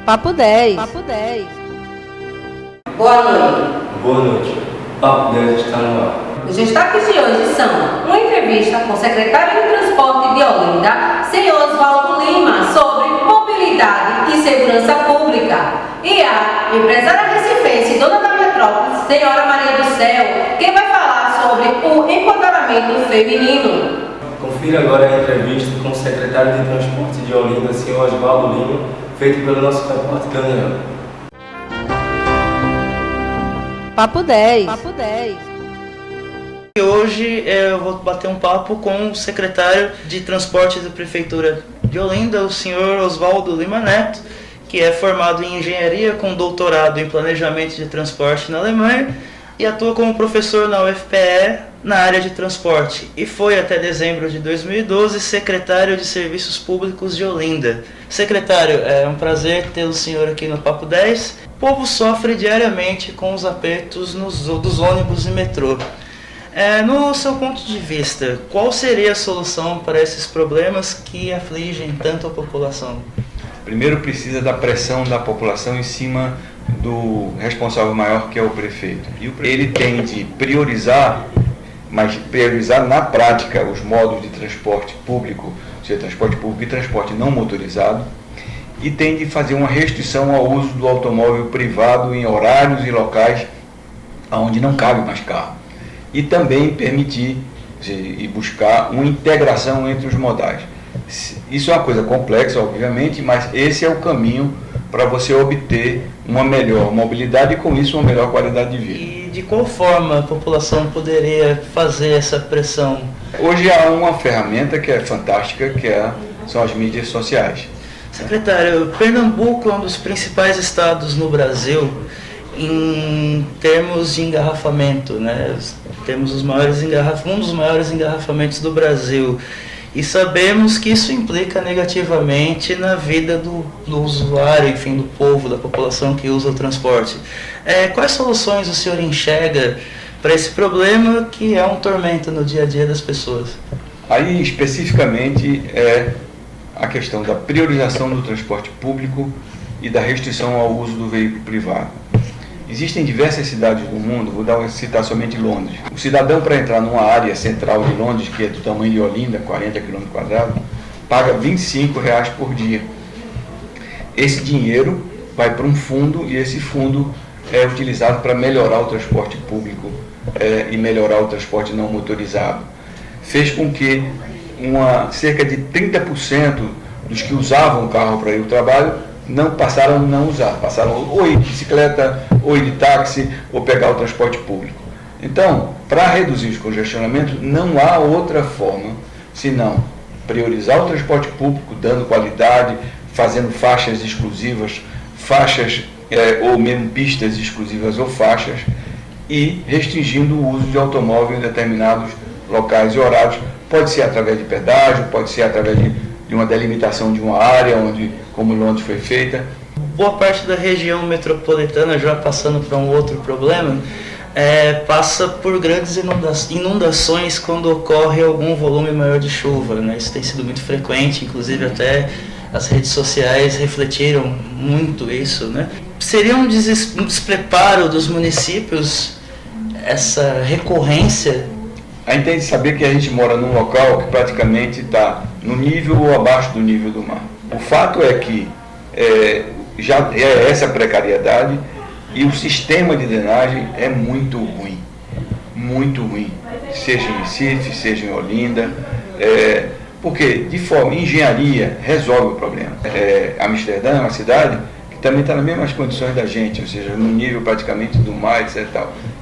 Papo 10. Papo 10. Boa noite. Boa noite. Papo 10 está no ar. Os destaques de hoje são uma entrevista com o secretário de Transporte de Olinda, senhor Oswaldo Lima, sobre mobilidade e segurança pública. E a empresária recifense, dona da metrópole, senhora Maria do Céu, quem vai falar sobre o empoderamento feminino. Confira agora a entrevista com o secretário de Transporte de Olinda, senhor Oswaldo Lima, feito pelo nosso repórter Daniel. Papo 10. Papo 10. E hoje eu vou bater um papo com o secretário de Transporte da Prefeitura de Olinda, o senhor Oswaldo Lima Neto, que é formado em Engenharia com doutorado em Planejamento de Transporte na Alemanha e atua como professor na UFPE na área de transporte e foi até dezembro de 2012 secretário de Serviços Públicos de Olinda. Secretário, é um prazer ter o senhor aqui no Papo 10. O povo sofre diariamente com os apertos dos ônibus e metrô. No seu ponto de vista, qual seria a solução para esses problemas que afligem tanto a população? Primeiro precisa da pressão da população em cima do responsável maior, que é o prefeito. Ele tem de priorizar, mas priorizar na prática os modos de transporte público, ou seja, transporte público e transporte não motorizado, e tem de fazer uma restrição ao uso do automóvel privado em horários e locais onde não cabe mais carro. E também permitir e buscar uma integração entre os modais. Isso é uma coisa complexa, obviamente, mas esse é o caminho para você obter uma melhor mobilidade e, com isso, uma melhor qualidade de vida. E de qual forma a população poderia fazer essa pressão? Hoje há uma ferramenta que é fantástica, são as mídias sociais. Secretário, Pernambuco é um dos principais estados no Brasil em termos de engarrafamento, né? Temos um dos maiores engarrafamentos do Brasil. E sabemos que isso implica negativamente na vida do usuário, enfim, do povo, da população que usa o transporte. Quais soluções o senhor enxerga para esse problema que é um tormento no dia a dia das pessoas? Aí, especificamente, é a questão da priorização do transporte público e da restrição ao uso do veículo privado. Existem diversas cidades do mundo, citar somente Londres. O cidadão, para entrar numa área central de Londres, que é do tamanho de Olinda, 40 km², paga R$25 por dia. Esse dinheiro vai para um fundo e esse fundo é utilizado para melhorar o transporte público e melhorar o transporte não motorizado. Fez com que cerca de 30% dos que usavam o carro para ir ao trabalho passaram a não usar, passaram ou ir de bicicleta, ou ir de táxi, ou pegar o transporte público. Então, para reduzir os congestionamentos, não há outra forma senão priorizar o transporte público, dando qualidade, fazendo faixas exclusivas, ou mesmo pistas exclusivas ou faixas, e restringindo o uso de automóvel em determinados locais e horários. Pode ser através de pedágio, pode ser através de uma delimitação de uma área, como Londres foi feita. Boa parte da região metropolitana, já passando para um outro problema, passa por grandes inundações quando ocorre algum volume maior de chuva, né? Isso tem sido muito frequente, inclusive até as redes sociais refletiram muito isso, né? Seria um despreparo dos municípios essa recorrência? A gente tem de saber que a gente mora num local que praticamente está no nível ou abaixo do nível do mar. O fato é que já é essa precariedade e o sistema de drenagem é muito ruim, seja em Recife, seja em Olinda, porque de forma engenharia resolve o problema. Amsterdã é uma cidade que também está nas mesmas condições da gente, ou seja, no nível praticamente do mar, etc.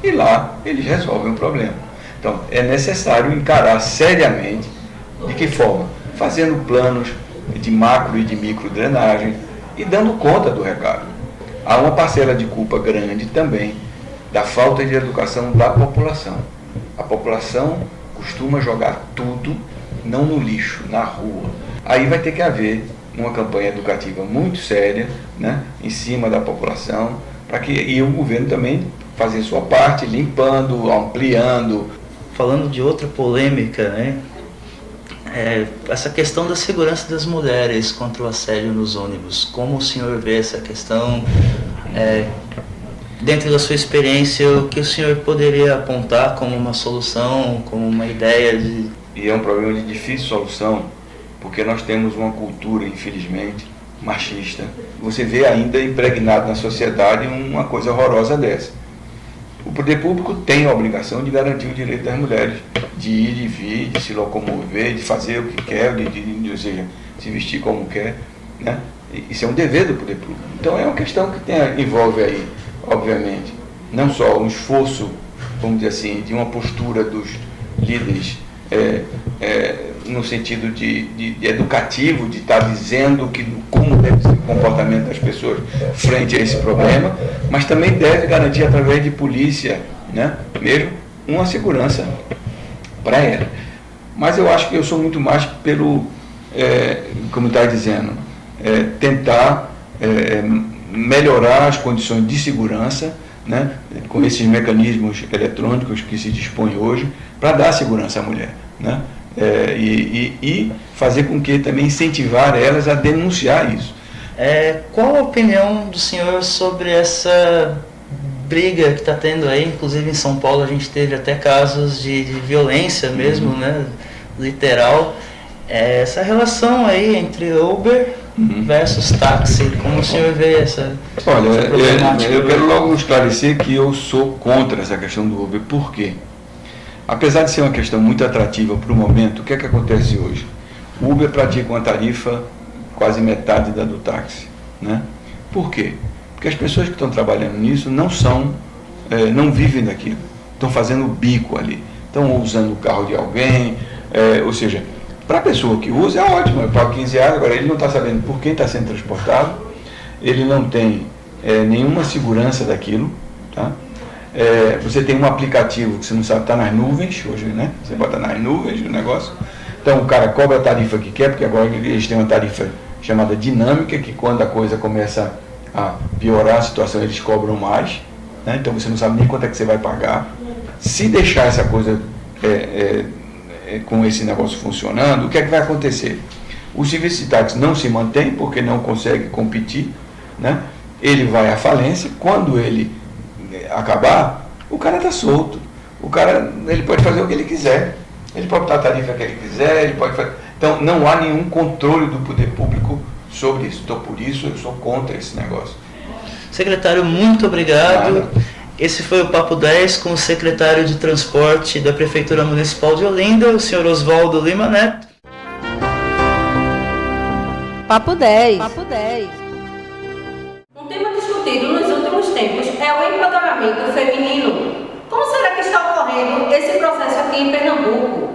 E lá eles resolvem o problema. Então é necessário encarar seriamente de que forma? Fazendo planos de macro e de micro drenagem e dando conta do recado. Há uma parcela de culpa grande também da falta de educação da população. A população costuma jogar tudo, não no lixo, na rua. Aí vai ter que haver uma campanha educativa muito séria, né, em cima da população, e o governo também fazer sua parte, limpando, ampliando. Falando de outra polêmica, né? essa questão da segurança das mulheres contra o assédio nos ônibus. Como o senhor vê essa questão? Dentro da sua experiência, o que o senhor poderia apontar como uma solução, como uma ideia de... E é um problema de difícil solução, porque nós temos uma cultura, infelizmente, machista. Você vê ainda impregnado na sociedade uma coisa horrorosa dessa. O poder público tem a obrigação de garantir o direito das mulheres de ir, de vir, de se locomover, de fazer o que quer, ou seja, se vestir como quer, né? Isso é um dever do poder público. Então é uma questão que envolve aí, obviamente, não só um esforço, vamos dizer assim, de uma postura dos líderes no sentido de educativo, de estar dizendo como deve ser o comportamento das pessoas frente a esse problema, mas também deve garantir através de polícia, né, mesmo uma segurança para ela. Mas eu acho que eu sou muito mais pelo, como está dizendo, tentar melhorar as condições de segurança, né, com esses mecanismos eletrônicos que se dispõem hoje, para dar segurança à mulher, né? E fazer com que também incentivar elas a denunciar isso. Qual a opinião do senhor sobre essa briga que está tendo aí? Inclusive em São Paulo a gente teve até casos de violência mesmo, né, literal. Essa relação aí entre Uber versus táxi, como o senhor vê essa problemática? Eu quero logo esclarecer que eu sou contra essa questão do Uber. Por quê? Apesar de ser uma questão muito atrativa para o momento, o que é que acontece hoje? O Uber pratica uma tarifa quase metade da do táxi, né? Por quê? Porque as pessoas que estão trabalhando nisso não vivem daquilo, estão fazendo bico ali, estão usando o carro de alguém, ou seja, para a pessoa que usa é ótimo, eu pago 15 reais, agora ele não está sabendo por quem está sendo transportado, ele não tem nenhuma segurança daquilo, tá? Você tem um aplicativo que você não sabe, está nas nuvens hoje, né? Você bota nas nuvens o negócio. Então o cara cobra a tarifa que quer, porque agora eles têm uma tarifa chamada dinâmica, que quando a coisa começa a piorar a situação, eles cobram mais, né? Então você não sabe nem quanto é que você vai pagar. Se deixar essa coisa com esse negócio funcionando, o que é que vai acontecer? O serviço de táxi não se mantém porque não consegue competir, né? Ele vai à falência. Quando ele acabar, o cara está solto. O cara, ele pode fazer o que ele quiser. Ele pode botar a tarifa que ele quiser, ele pode fazer. Então, não há nenhum controle do poder público sobre isso. Então, por isso, eu sou contra esse negócio. Secretário, muito obrigado. Esse foi o Papo 10 com o secretário de Transporte da Prefeitura Municipal de Olinda, o senhor Oswaldo Lima Neto. Papo 10. Papo 10. Um tema discutido nos últimos tempos é o empoderamento feminino. Como será que está ocorrendo esse processo aqui em Pernambuco?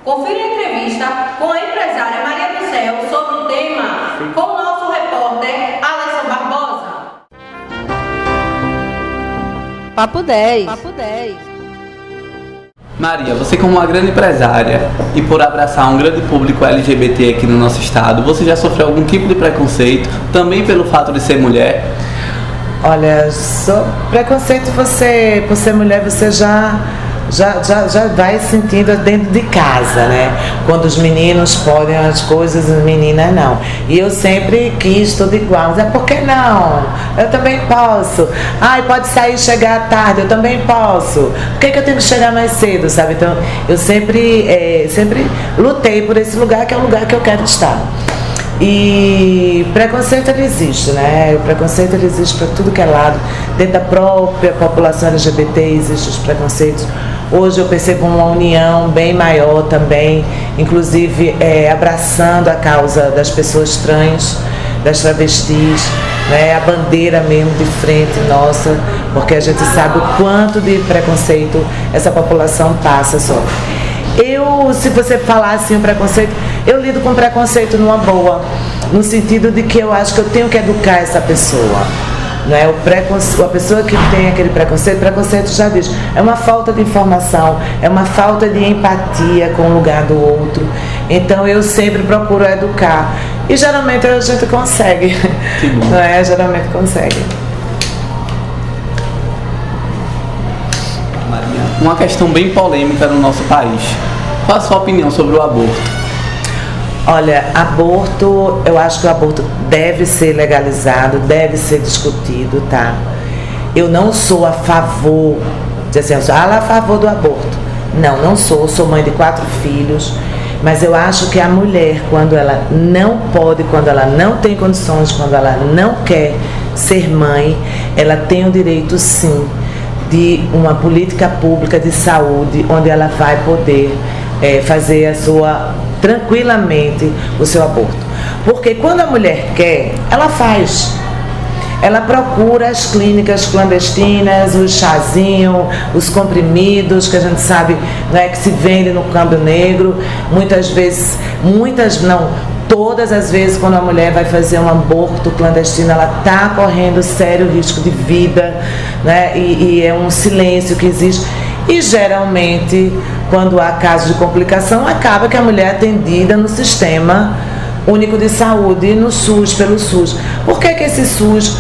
Confira a entrevista com a empresária Maria do Céu sobre o tema com o nosso repórter Alisson Barbosa. Papo 10. Papo 10. Maria, você como uma grande empresária e por abraçar um grande público LGBT aqui no nosso estado, você já sofreu algum tipo de preconceito, também pelo fato de ser mulher? Olha, preconceito por ser mulher, você já vai sentindo dentro de casa, né? Quando os meninos podem as coisas, as meninas não. E eu sempre quis tudo igual. Mas por que não? Eu também posso. Pode sair e chegar tarde, eu também posso. Por que eu tenho que chegar mais cedo, sabe? Então, eu sempre lutei por esse lugar, que é o lugar que eu quero estar. E preconceito ele existe, né? O preconceito ele existe para tudo que é lado. Dentro da própria população LGBT existem os preconceitos. Hoje eu percebo uma união bem maior também, inclusive abraçando a causa das pessoas trans, das travestis, né? A bandeira mesmo de frente nossa, porque a gente sabe o quanto de preconceito essa população passa só. Se você falar assim o preconceito, eu lido com preconceito numa boa, no sentido de que eu acho que eu tenho que educar essa pessoa. Não é? A pessoa que tem aquele preconceito já diz, é uma falta de informação, é uma falta de empatia com o lugar do outro. Então eu sempre procuro educar. E geralmente a gente consegue. Não é? Geralmente consegue. Maria, uma questão bem polêmica no nosso país. Qual a sua opinião sobre o aborto? Olha, aborto, eu acho que o aborto deve ser legalizado, deve ser discutido, tá? Eu não sou a favor, dizer assim, eu sou a favor do aborto. Não, não sou mãe de 4 filhos, mas eu acho que a mulher, quando ela não pode, quando ela não tem condições, quando ela não quer ser mãe, ela tem o direito sim de uma política pública de saúde, onde ela vai poder fazer tranquilamente o seu aborto. Porque quando a mulher quer, ela faz. Ela procura as clínicas clandestinas, os chazinhos, os comprimidos, que a gente sabe, né, que se vende no câmbio negro. Muitas vezes, todas as vezes, quando a mulher vai fazer um aborto clandestino, ela está correndo sério risco de vida, né, e é um silêncio que existe. E geralmente, quando há casos de complicação, acaba que a mulher é atendida no Sistema Único de Saúde, no SUS, pelo SUS. Por que esse SUS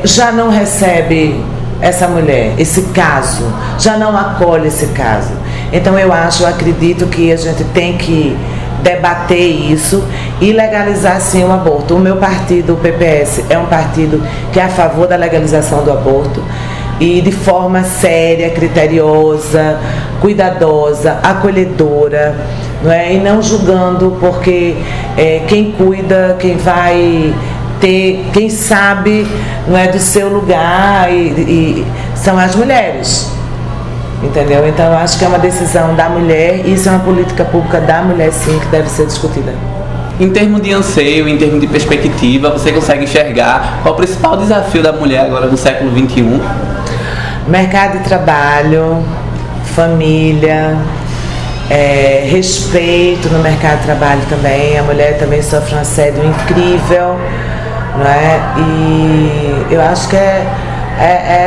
já não recebe essa mulher, esse caso, já não acolhe esse caso? Então eu acredito que a gente tem que debater isso e legalizar sim o aborto. O meu partido, o PPS, é um partido que é a favor da legalização do aborto, e de forma séria, criteriosa, cuidadosa, acolhedora, não é? E não julgando, porque quem cuida, quem vai ter, quem sabe, não é, do seu lugar, e são as mulheres, entendeu? Então eu acho que é uma decisão da mulher, e isso é uma política pública da mulher sim, que deve ser discutida. Em termos de anseio, em termos de perspectiva, você consegue enxergar qual é o principal desafio da mulher agora no século XXI? Mercado de trabalho, família, respeito no mercado de trabalho também. A mulher também sofre um assédio incrível, não é? E eu acho que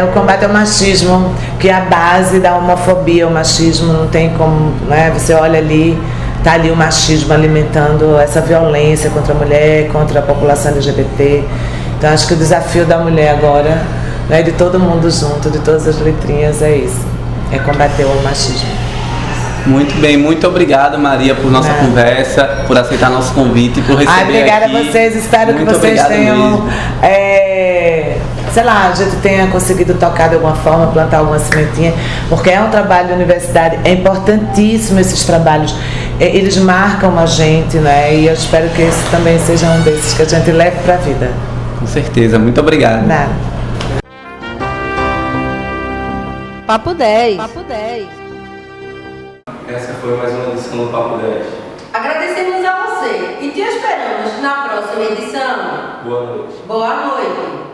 o combate ao machismo, que é a base da homofobia. O machismo não tem como, não é? Você olha ali, está ali o machismo alimentando essa violência contra a mulher, contra a população LGBT. Então acho que o desafio da mulher agora, né, de todo mundo junto, de todas as letrinhas, é isso, é combater o machismo. Muito bem, muito obrigado, Maria, por nossa conversa, por aceitar nosso convite, por receber obrigada aqui. A vocês, espero muito que vocês tenham, sei lá, a gente tenha conseguido tocar de alguma forma, plantar alguma sementinha, porque é um trabalho de universidade, é importantíssimo esses trabalhos, eles marcam a gente, né, e eu espero que esse também seja um desses que a gente leve para a vida. Com certeza, muito obrigado. Nada. Papo 10. Papo 10. Essa foi mais uma edição do Papo 10. Agradecemos a você e te esperamos na próxima edição. Boa noite. Boa noite.